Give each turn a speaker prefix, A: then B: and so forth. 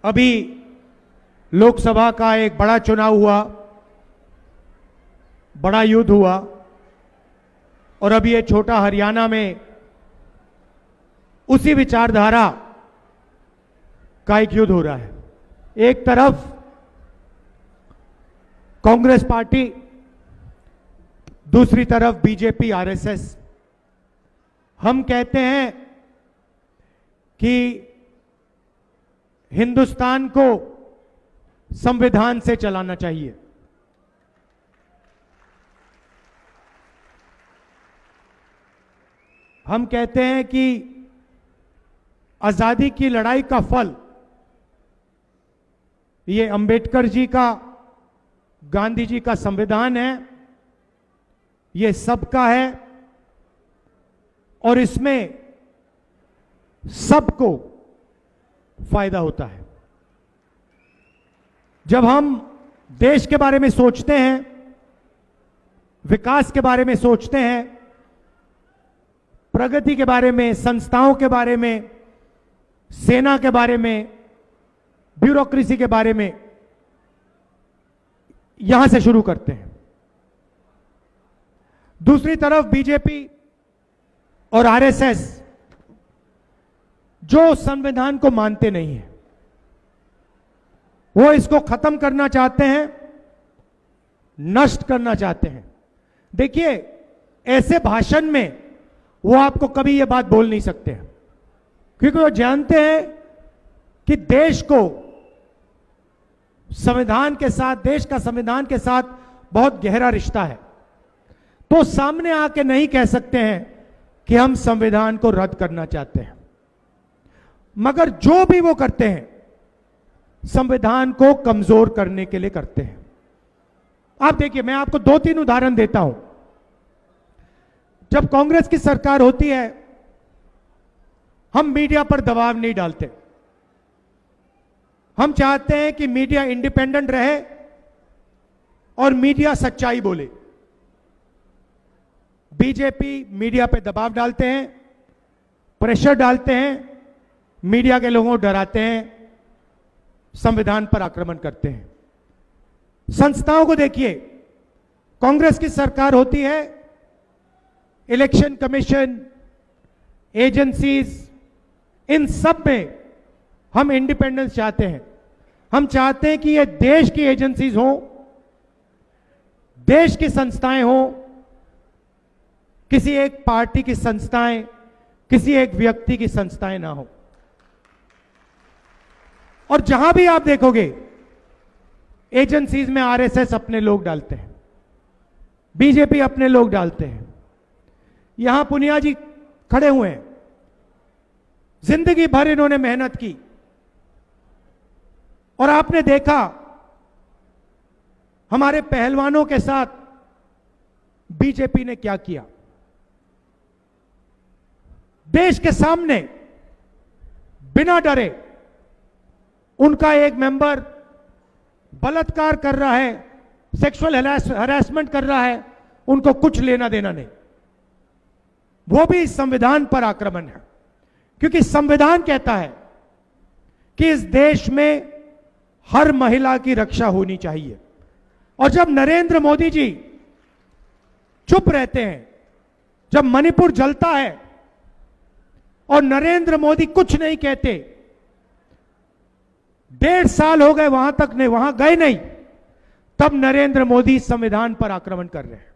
A: अभी लोकसभा का एक बड़ा चुनाव हुआ, बड़ा युद्ध हुआ, और अभी ये छोटा हरियाणा में उसी विचारधारा का एक युद्ध हो रहा है। एक तरफ कांग्रेस पार्टी, दूसरी तरफ बीजेपी आरएसएस। हम कहते हैं कि हिंदुस्तान को संविधान से चलाना चाहिए। हम कहते हैं कि आजादी की लड़ाई का फल ये अंबेडकर जी का, गांधी जी का संविधान है, ये सबका है और इसमें सबको फायदा होता है। जब हम देश के बारे में सोचते हैं, विकास के बारे में सोचते हैं, प्रगति के बारे में, संस्थाओं के बारे में, सेना के बारे में, ब्यूरोक्रेसी के बारे में, यहां से शुरू करते हैं। दूसरी तरफ बीजेपी और आरएसएस जो संविधान को मानते नहीं है, वो इसको खत्म करना चाहते हैं, नष्ट करना चाहते हैं। देखिए, ऐसे भाषण में वो आपको कभी ये बात बोल नहीं सकते हैं, क्योंकि वो जानते हैं कि देश को संविधान के साथ, देश का संविधान के साथ बहुत गहरा रिश्ता है। तो सामने आके नहीं कह सकते हैं कि हम संविधान को रद्द करना चाहते हैं, मगर जो भी वो करते हैं संविधान को कमजोर करने के लिए करते हैं। आप देखिए, मैं आपको 2-3 उदाहरण देता हूं। जब कांग्रेस की सरकार होती है, हम मीडिया पर दबाव नहीं डालते। हम चाहते हैं कि मीडिया इंडिपेंडेंट रहे और मीडिया सच्चाई बोले। बीजेपी मीडिया पे दबाव डालते हैं, प्रेशर डालते हैं, मीडिया के लोगों को डराते हैं, संविधान पर आक्रमण करते हैं। संस्थाओं को देखिए, कांग्रेस की सरकार होती है, इलेक्शन कमीशन, एजेंसीज, इन सब में हम इंडिपेंडेंस चाहते हैं। हम चाहते हैं कि ये देश की एजेंसीज हों, देश की संस्थाएं हों, किसी एक पार्टी की संस्थाएं, किसी एक व्यक्ति की संस्थाएं ना हो। और जहां भी आप देखोगे, एजेंसीज में आरएसएस अपने लोग डालते हैं, बीजेपी अपने लोग डालते हैं। यहां पुनिया जी खड़े हुए हैं, जिंदगी भर इन्होंने मेहनत की, और आपने देखा हमारे पहलवानों के साथ बीजेपी ने क्या किया। देश के सामने बिना डरे उनका एक मेंबर बलात्कार कर रहा है, सेक्सुअल हरासमेंट कर रहा है, उनको कुछ लेना देना नहीं। वो भी संविधान पर आक्रमण है, क्योंकि संविधान कहता है कि इस देश में हर महिला की रक्षा होनी चाहिए। और जब नरेंद्र मोदी जी चुप रहते हैं, जब मणिपुर जलता है और नरेंद्र मोदी कुछ नहीं कहते, 1.5 साल हो गए वहां तक नहीं, वहां गए नहीं, तब नरेंद्र मोदी संविधान पर आक्रमण कर रहे हैं।